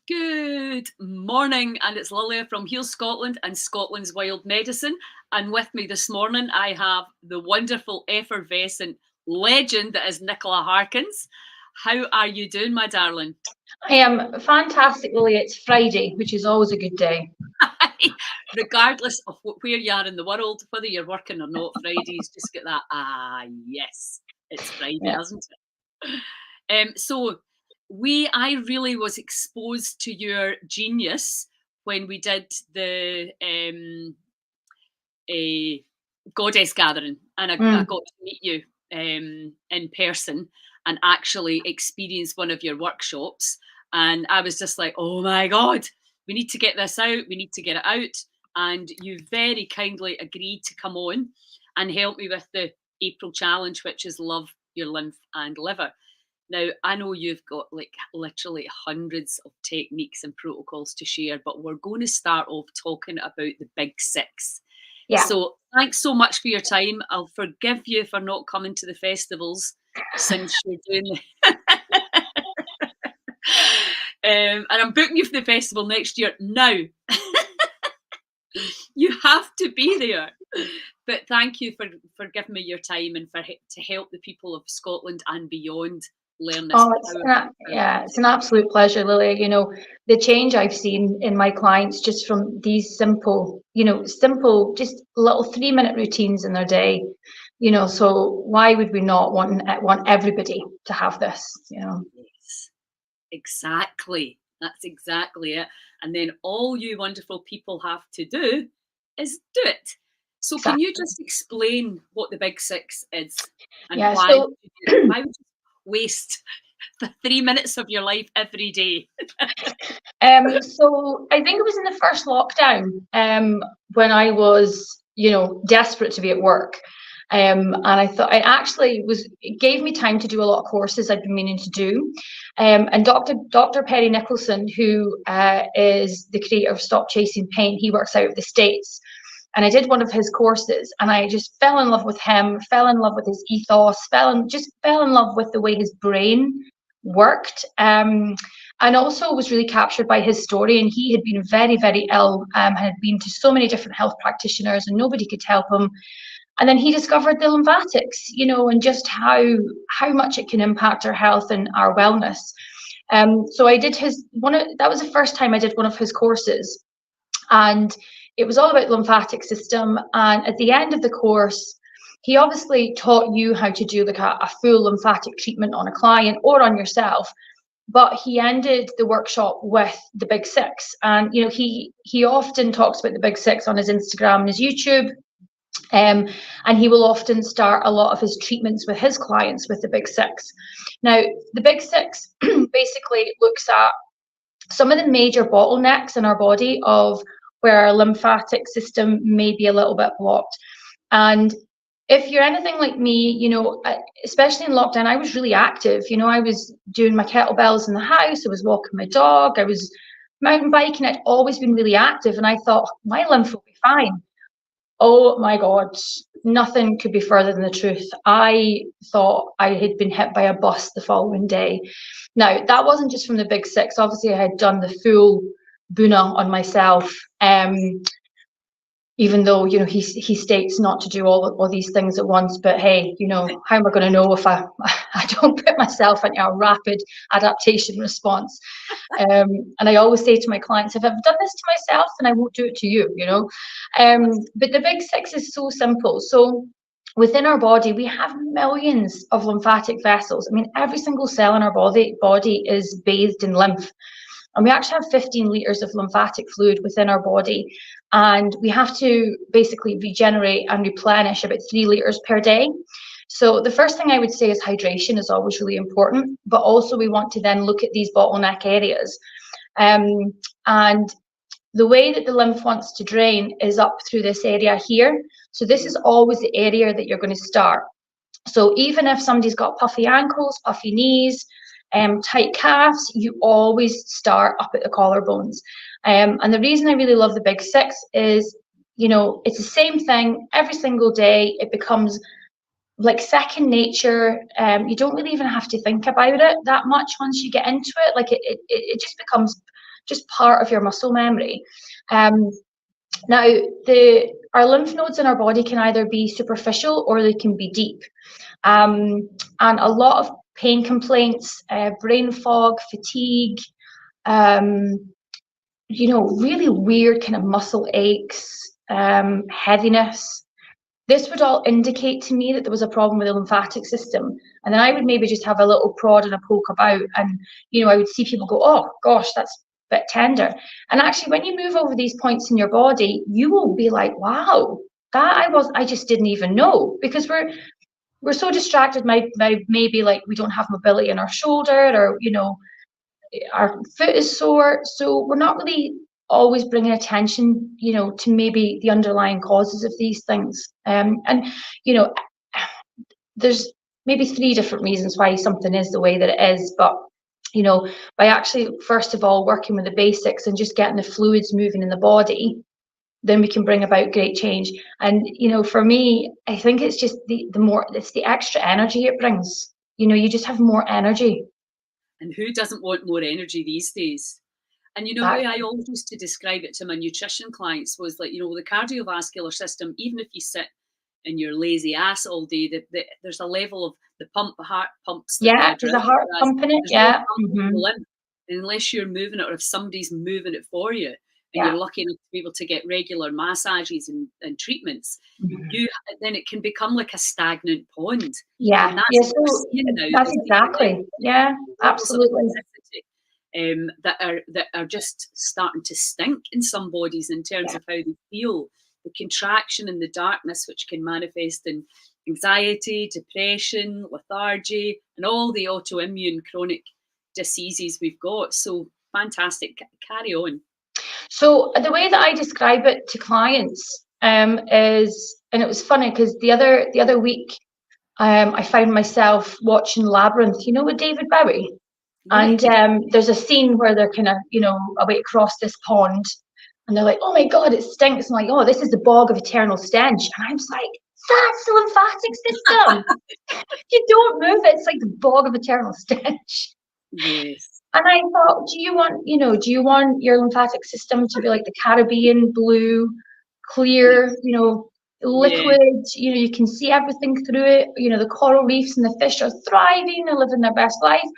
Good morning, and it's Lilia from Heal Scotland and Scotland's Wild Medicine. And with me this morning, I have the wonderful, effervescent legend that is Nicola Harkins. How are you doing, my darling? I am fantastic, Lily. It's Friday, which is always a good day. Regardless of where you are in the world, whether you're working or not, Fridays just get that, yes, it's Friday, Yeah. isn't it? So I really was exposed to your genius when we did the a goddess gathering, and I Mm. got to meet you in person and actually experience one of your workshops. And I was just like, oh my God, we need to get this out. We need to get it out. And you very kindly agreed to come on and help me with the April challenge, which is Love Your Lymph and Liver. Now, I know you've got like literally hundreds of techniques and protocols to share, but we're going to start off talking about the big six. Yeah. So, thanks so much for your time. I'll forgive you for not coming to the festivals since you're doing and I'm booking you for the festival next year. Now, you have to be there. But thank you for giving me your time and to help the people of Scotland and beyond learn this Oh, it's an absolute pleasure, Lily. The change I've seen in my clients just from these simple, just little 3-minute routines in their day. So why would we not want everybody to have this? Yes, exactly. That's exactly it. And then all you wonderful people have to do is do it. So can you Exactly. just explain what the big six is and Yeah. So why would you waste the 3 minutes of your life every day? So I think it was in the first lockdown, when I was, desperate to be at work. And I thought it gave me time to do a lot of courses I'd been meaning to do. And Dr. Perry Nicholson, who is the creator of Stop Chasing Pain, he works out of the States. And I did one of his courses, and I just fell in love with him, fell in love with his ethos, fell in love with the way his brain worked. And also was really captured by his story. And he had been very, very ill, had been to so many different health practitioners, and nobody could help him. And then he discovered the lymphatics, and just how much it can impact our health and our wellness. So I did that was the first time I did one of his courses, and it was all about the lymphatic system. And at the end of the course, he obviously taught you how to do like a full lymphatic treatment on a client or on yourself, but he ended the workshop with the big six. And he often talks about the big six on his Instagram and his YouTube. And he will often start a lot of his treatments with his clients with the big six. Now, the big six basically looks at some of the major bottlenecks in our body of where our lymphatic system may be a little bit blocked. And if you're anything like me, especially in lockdown, I was really active. I was doing my kettlebells in the house, I was walking my dog, I was mountain biking. I'd always been really active, and I thought my lymph will be fine. Oh my God, nothing could be further than the truth. I thought I had been hit by a bus the following day. Now, that wasn't just from the big six. Obviously, I had done the full Buna on myself. Even though he states not to do all these things at once, but hey, how am I going to know if I I don't put myself into a rapid adaptation response? And I always say to my clients, if I've done this to myself, then I won't do it to you. But the big six is so simple. So within our body, we have millions of lymphatic vessels. I mean, every single cell in our body is bathed in lymph. And we actually have 15 liters of lymphatic fluid within our body. And we have to basically regenerate and replenish about 3 liters per day. So the first thing I would say is hydration is always really important, but also we want to then look at these bottleneck areas. And the way that the lymph wants to drain is up through this area here. So this is always the area that you're going to start. So even if somebody's got puffy ankles, puffy knees, tight calves, you always start up at the collarbones. And the reason I really love the big six is, it's the same thing every single day. It becomes like second nature. You don't really even have to think about it that much once you get into it. Like it just becomes just part of your muscle memory. Now, our lymph nodes in our body can either be superficial or they can be deep. And a lot of pain complaints, brain fog, fatigue, really weird kind of muscle aches, heaviness. This would all indicate to me that there was a problem with the lymphatic system. And then I would maybe just have a little prod and a poke about, and I would see people go, oh gosh, that's a bit tender. And actually, when you move over these points in your body, you will be like, wow, I just didn't even know, because we're so distracted by maybe like we don't have mobility in our shoulder, or our foot is sore, so we're not really always bringing attention to maybe the underlying causes of these things. And there's maybe 3 different reasons why something is the way that it is, but by actually first of all working with the basics and just getting the fluids moving in the body, then we can bring about great change. And for me, I think it's just it's the extra energy it brings. You just have more energy. And who doesn't want more energy these days? And the way I always used to describe it to my nutrition clients was like, the cardiovascular system, even if you sit in your lazy ass all day, there's a level of the heart pumps. There's a heart pumping it. Yeah. Unless you're moving it, or if somebody's moving it for you, and you're lucky enough to be able to get regular massages and treatments, then it can become like a stagnant pond. Yeah. And that's that's exactly. Yeah, absolutely. That are just starting to stink in some bodies in terms of how they feel. The contraction and the darkness, which can manifest in anxiety, depression, lethargy, and all the autoimmune chronic diseases we've got. So fantastic. Carry on. So the way that I describe it to clients is, and it was funny because the other week I found myself watching Labyrinth, with David Bowie. And there's a scene where they're kind of, away across this pond, and they're like, oh my God, it stinks. I'm like, oh, this is the bog of eternal stench. And I was like, that's the lymphatic system. You don't move it, it's like the bog of eternal stench. Yes. And I thought, do you want your lymphatic system to be like the Caribbean blue, clear, liquid, you can see everything through it, the coral reefs and the fish are thriving and living their best life?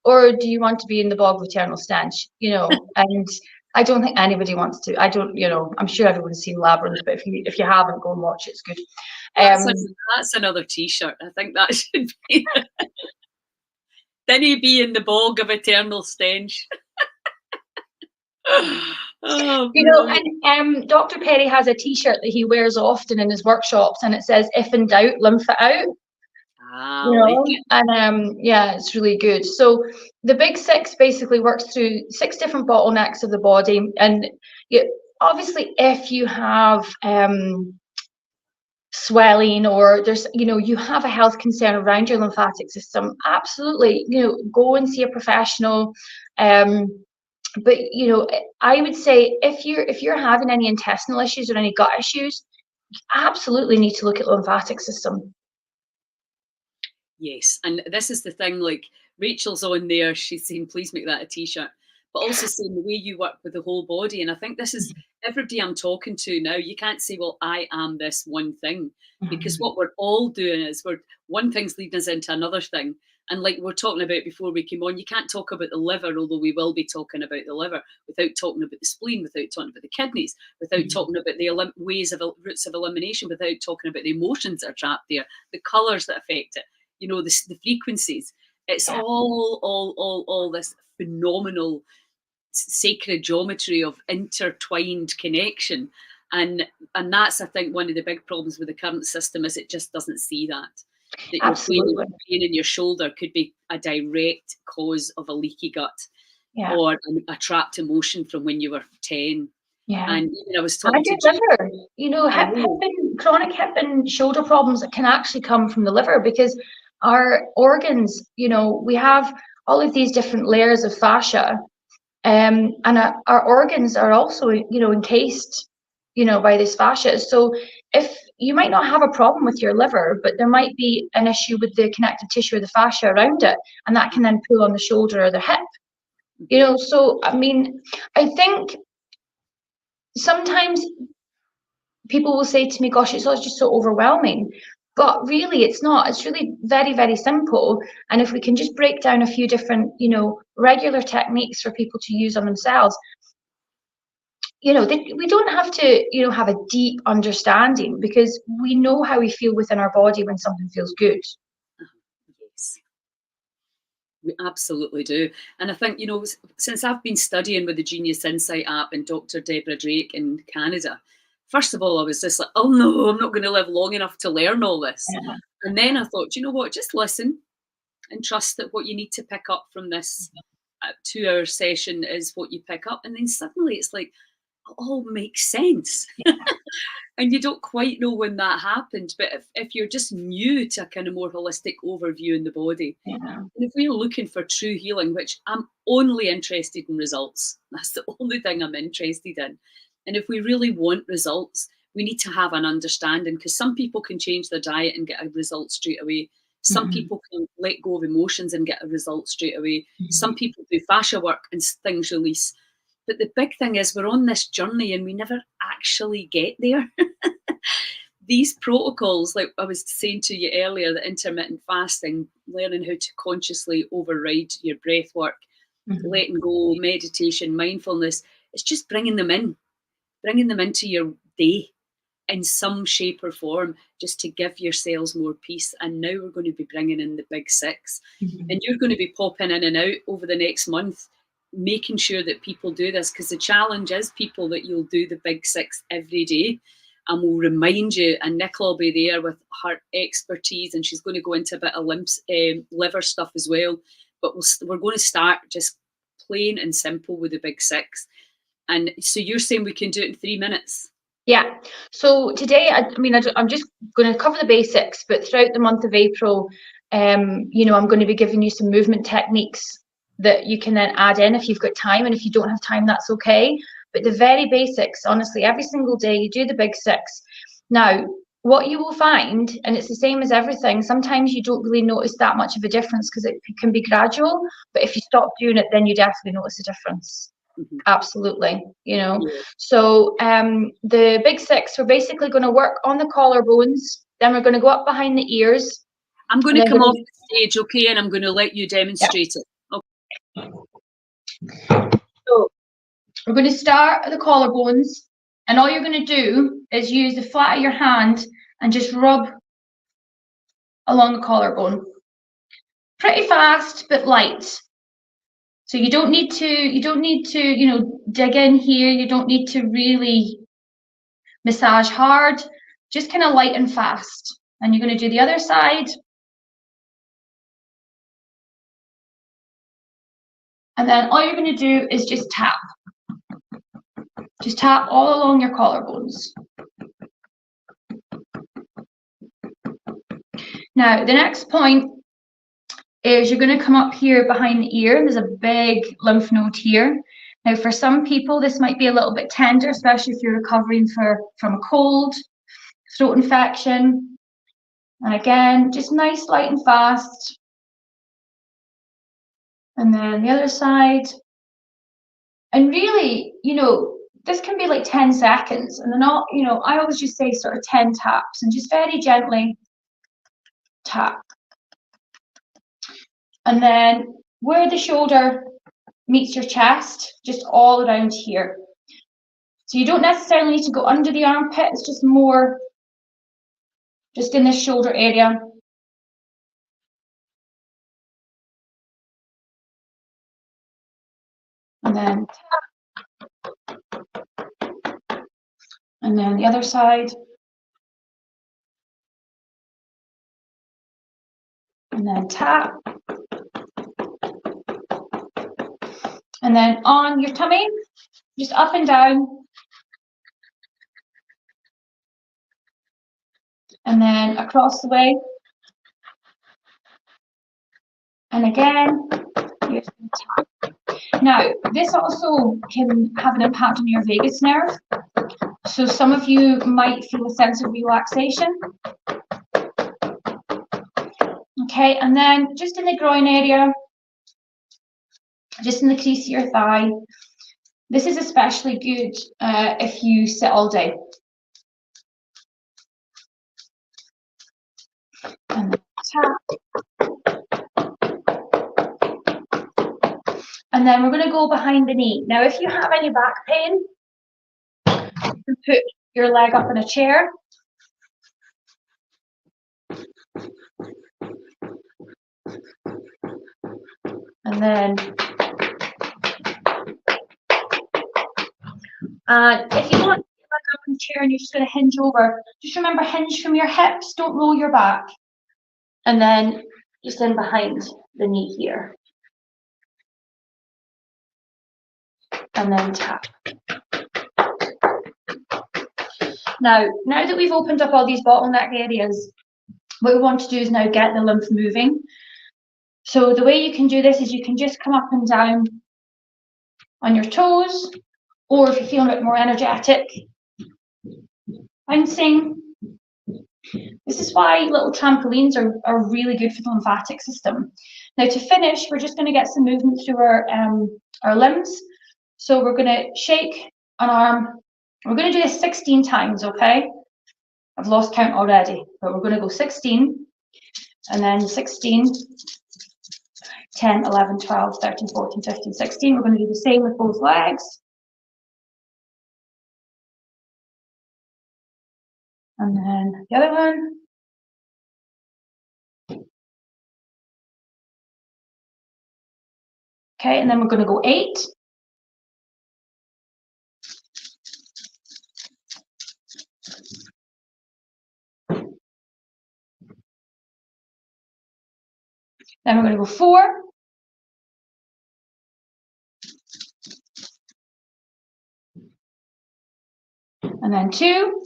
Or do you want to be in the bog of eternal stench? And I don't think anybody wants to. I'm sure everyone's seen Labyrinth, but if you haven't, go and watch it. It's good. That's another T-shirt. I think that should be. Then he'd be in the bog of eternal stench. And Dr. Perry has a T-shirt that he wears often in his workshops, and it says, "If in doubt, lymph it out." And it's really good. So the Big Six basically works through 6 different bottlenecks of the body, and obviously if you have swelling, or there's you have a health concern around your lymphatic system, absolutely go and see a professional. But I would say if you're having any intestinal issues or any gut issues, you absolutely need to look at the lymphatic system. Yes, and this is the thing, like Rachel's on there, she's saying, please make that a T-shirt, but also saying the way you work with the whole body. And I think this is everybody I'm talking to now, you can't say, well, I am this one thing, because what we're all doing is one thing's leading us into another thing. And like we're talking about before we came on, you can't talk about the liver, although we will be talking about the liver, without talking about the spleen, without talking about the kidneys, without talking about the roots of elimination, without talking about the emotions that are trapped there, the colours that affect it, the frequencies. It's all this phenomenal sacred geometry of intertwined connection. And that's, I think, one of the big problems with the current system is it just doesn't see that. Absolutely. Your pain in your shoulder could be a direct cause of a leaky gut, or a trapped emotion from when you were 10. And even I was talking to liver, chronic hip and shoulder problems that can actually come from the liver, because our organs, we have all of these different layers of fascia, and our organs are also encased by this fascia. So if you might not have a problem with your liver, but there might be an issue with the connective tissue or the fascia around it, and that can then pull on the shoulder or the hip. You know, so I mean, I think sometimes people will say to me, gosh, it's all just so overwhelming. But really, it's not. It's really very, very simple. And if we can just break down a few different, you know, regular techniques for people to use on themselves, you know, we don't have to, you know, have a deep understanding, because we know how we feel within our body when something feels good. Yes. We absolutely do. And I think, you know, since I've been studying with the Genius Insight app and Dr. Deborah Drake in Canada, first of all, I was just like, oh no, I'm not going to live long enough to learn all this. Yeah. And then I thought, you know what, just listen and trust that what you need to pick up from this 2 hour session is what you pick up. And then suddenly it's like, it all makes sense. Yeah. And you don't quite know when that happened. But if you're just new to a kind of more holistic overview in the body, Yeah. and if we're looking for true healing, which I'm only interested in results, that's the only thing I'm interested in. And if we really want results, we need to have an understanding, because some people can change their diet and get a result straight away. Some people can let go of emotions and get a result straight away. Some people do fascia work and things release. But the big thing is, we're on this journey and we never actually get there. These protocols, like I was saying to you earlier, the intermittent fasting, learning how to consciously override your breath work, letting go, meditation, mindfulness, it's just bringing them into your day in some shape or form, just to give your cells more peace. And now we're going to be bringing in the big six. And you're going to be popping in and out over the next month, making sure that people do this, because the challenge is, people, that you'll do the big six every day, and we'll remind you, and Nicola will be there with her expertise, and she's going to go into a bit of liver stuff as well. But we're going to start just plain and simple with the big six. And so you're saying we can do it in 3 minutes? Yeah. So today, I'm just going to cover the basics, but throughout the month of April, you know, I'm going to be giving you some movement techniques that you can then add in if you've got time, and if you don't have time, that's okay. But the very basics, honestly, every single day you do the big six. Now, what you will find, and it's the same as everything, sometimes you don't really notice that much of a difference because it can be gradual, but if you stop doing it, then you definitely notice a difference. Absolutely, you know. Yeah. So the big six, we're basically going to work on the collarbones, then we're going to go up behind the ears. I'm going to come off the stage, okay, and I'm going to let you demonstrate it. Okay. So we're going to start at the collarbones, and all you're going to do is use the flat of your hand and just rub along the collarbone. Pretty fast, but light. So you don't need to, you know, dig in here. You don't need to really massage hard, just kind of light and fast. And you're going to do the other side. And then all you're going to do is just tap. Just tap all along your collarbones. Now, the next point is you're going to come up here behind the ear. There's a big lymph node here. Now, for some people, this might be a little bit tender, especially if you're recovering from a cold, throat infection. And again, just nice, light and fast. And then the other side. And really, you know, this can be like 10 seconds. And then, you know, I always just say sort of 10 taps, and just very gently tap. And then where the shoulder meets your chest, just all around here. So you don't necessarily need to go under the armpit, it's just more just in this shoulder area. And then tap. And then the other side. And then tap. And then on your tummy, just up and down. And then across the way. And again, here's the tap. Now, this also can have an impact on your vagus nerve. So some of you might feel a sense of relaxation. Okay, and then just in the groin area, just in the crease of your thigh. This is especially good if you sit all day. And then tap. And then we're going to go behind the knee. Now, if you have any back pain, you can put your leg up in a chair. And then, if you want your leg up in the chair and you're just going to hinge over, just remember, hinge from your hips, don't roll your back. And then just in behind the knee here. And then tap. Now that we've opened up all these bottleneck areas, what we want to do is now get the lymph moving. So the way you can do this is you can just come up and down on your toes, or if you're feeling a bit more energetic, bouncing. This is why little trampolines are really good for the lymphatic system. Now to finish, we're just going to get some movement through our limbs. So we're going to shake an arm. We're going to do this 16 times, okay? I've lost count already, but we're going to go 16, and then 16, 10, 11, 12, 13, 14, 15, 16. We're going to do the same with both legs. And then the other one. Okay, and then we're going to go 8. Then we're going to go 4. And then 2.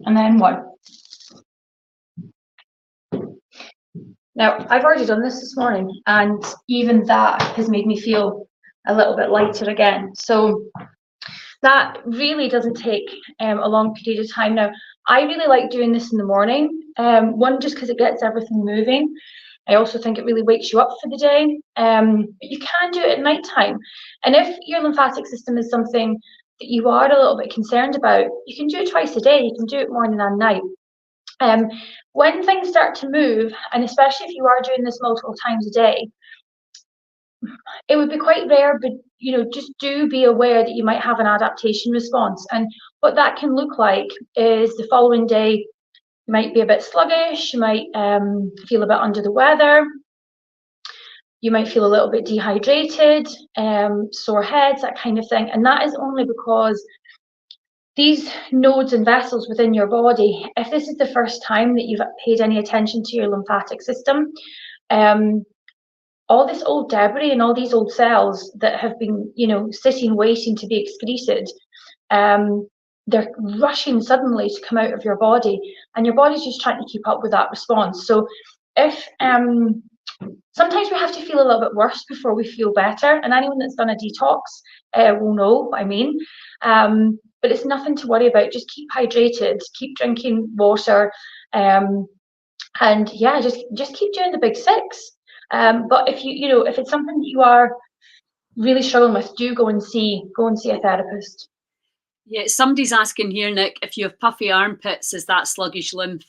And then 1. Now, I've already done this morning, and even that has made me feel a little bit lighter again. So that really doesn't take a long period of time. Now, I really like doing this in the morning, one, just because it gets everything moving. I also think it really wakes you up for the day, but you can do it at night time. And if your lymphatic system is something that you are a little bit concerned about, you can do it twice a day. You can do it morning and night. When things start to move, and especially if you are doing this multiple times a day, it would be quite rare, but just do be aware that you might have an adaptation response. And what that can look like is the following day, you might be a bit sluggish, you might feel a bit under the weather, you might feel a little bit dehydrated, sore heads, that kind of thing. And that is only because these nodes and vessels within your body, if this is the first time that you've paid any attention to your lymphatic system, all this old debris and all these old cells that have been, sitting waiting to be excreted, they're rushing suddenly to come out of your body, and your body's just trying to keep up with that response. So if sometimes we have to feel a little bit worse before we feel better, and anyone that's done a detox will know what I mean. But it's nothing to worry about. Just keep hydrated, keep drinking water, and yeah, just keep doing the big 6. But if if it's something that you are really struggling with, do go and see a therapist. Yeah, somebody's asking here, Nick, if you have puffy armpits, is that sluggish lymph?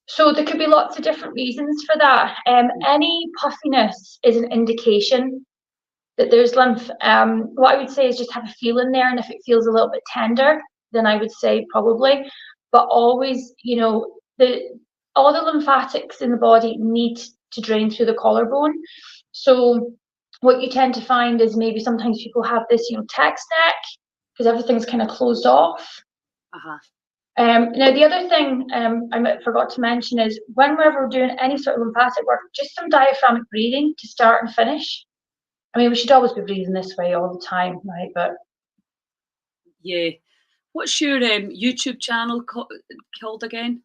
So there could be lots of different reasons for that. Any puffiness is an indication that there's lymph. What I would say is just have a feel in there, and if it feels a little bit tender, then I would say probably. But always, all the lymphatics in the body need to drain through the collarbone. So what you tend to find is maybe sometimes people have this, text neck, because everything's kind of closed off. Now, the other thing I forgot to mention is whenever we're doing any sort of lymphatic work, just some diaphragmic breathing to start and finish. I mean, we should always be breathing this way all the time, right? But yeah. What's your YouTube channel called again?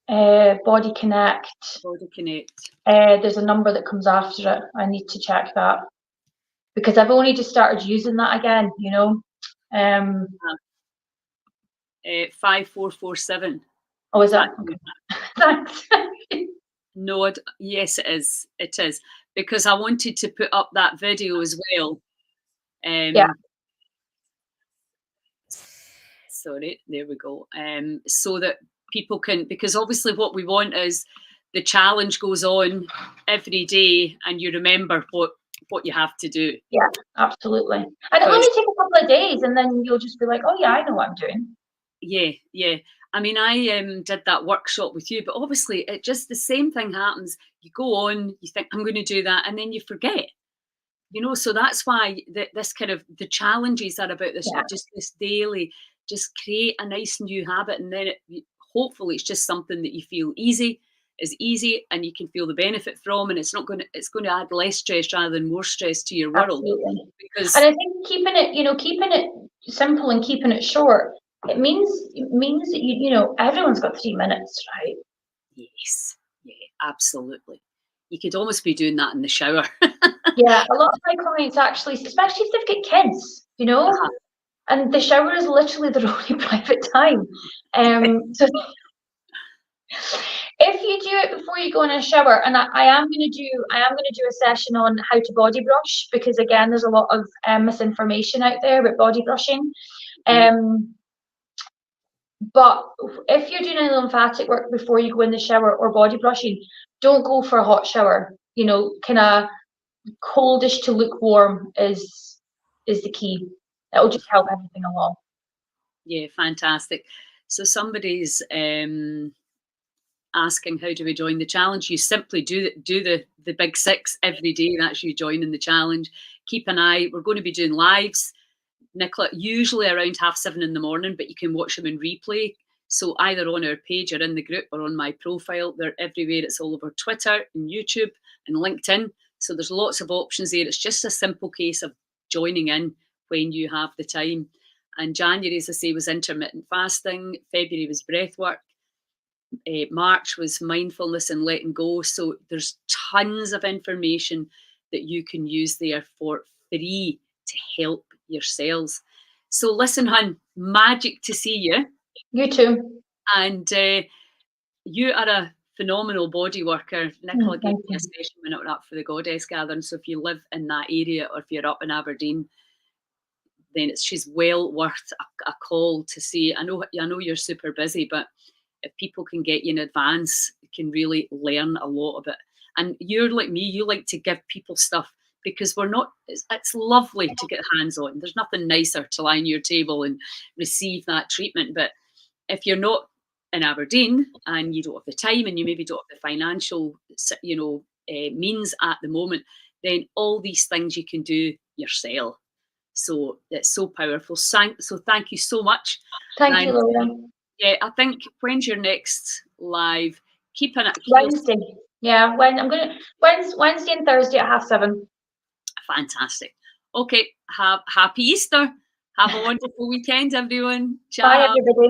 Body Connect. Body Connect. There's a number that comes after it. I need to check that because I've only just started using that again. 5447. Oh, is that? Thanks. No, yes, it is. It is. because I wanted to put up that video as well. Yeah, Sorry, there we go. So that people can, because obviously what we want is the challenge goes on every day, and you remember what you have to do. yeah, absolutely. And it'll Because only take a couple of days, and then you'll just be like, oh yeah, I know what I'm doing. yeah. I mean, I did that workshop with you, but obviously it just the same thing happens. You go on, you think I'm going to do that, and then you forget. So that's why this kind of the challenges are about this, Yeah, just this daily, just create a nice new habit, and then hopefully it's just something that you feel is easy, and you can feel the benefit from, and it's going to add less stress rather than more stress to your world. absolutely. Because And I think keeping it simple and keeping it short, it means that everyone's got 3 minutes, right? yes, yeah, absolutely. You could almost be doing that in the shower. Yeah, a lot of my clients actually, especially if they've got kids, Uh-huh. and the shower is literally their only private time. So if you do it before you go in a shower, and I am going to do a session on how to body brush, because again, there's a lot of misinformation out there about body brushing. Mhm. But if you're doing any lymphatic work before you go in the shower or body brushing, don't go for a hot shower. Kind of coldish to lukewarm is the key. That will just help everything along. Yeah, fantastic. So somebody's asking how do we join the challenge. You simply do the big six every day. That's you joining the challenge. Keep an eye. We're going to be doing lives, Nicola, usually around 7:30 in the morning, but you can watch them in replay. So either on our page or in the group or on my profile. They're everywhere. It's all over Twitter and YouTube and LinkedIn. So there's lots of options there. It's just a simple case of joining in when you have the time. And January, as I say, was intermittent fasting. February was breath work. March was mindfulness and letting go. So there's tons of information that you can use there for free to help your cells. So listen, hun, magic to see you. You too. And you are a phenomenal body worker. Nicola gave Thank me a you. session when it was up for the Goddess Gathering. So if you live in that area or if you're up in Aberdeen, then she's well worth a call to see. I know you're super busy, but if people can get you in advance, you can really learn a lot of it. And you're like me, you like to give people stuff because it's lovely to get hands on. There's nothing nicer to lie on your table and receive that treatment. But if you're not in Aberdeen and you don't have the time and you maybe don't have the financial, means at the moment, then all these things you can do yourself. So it's so powerful. So thank you so much. Thank you, And Laura. yeah, I think when's your next live? Keeping it heels. Wednesday. Yeah, Wednesday and Thursday at 7:30. Fantastic. Okay, have happy Easter. Have a wonderful weekend, everyone. Bye, Ciao. everybody.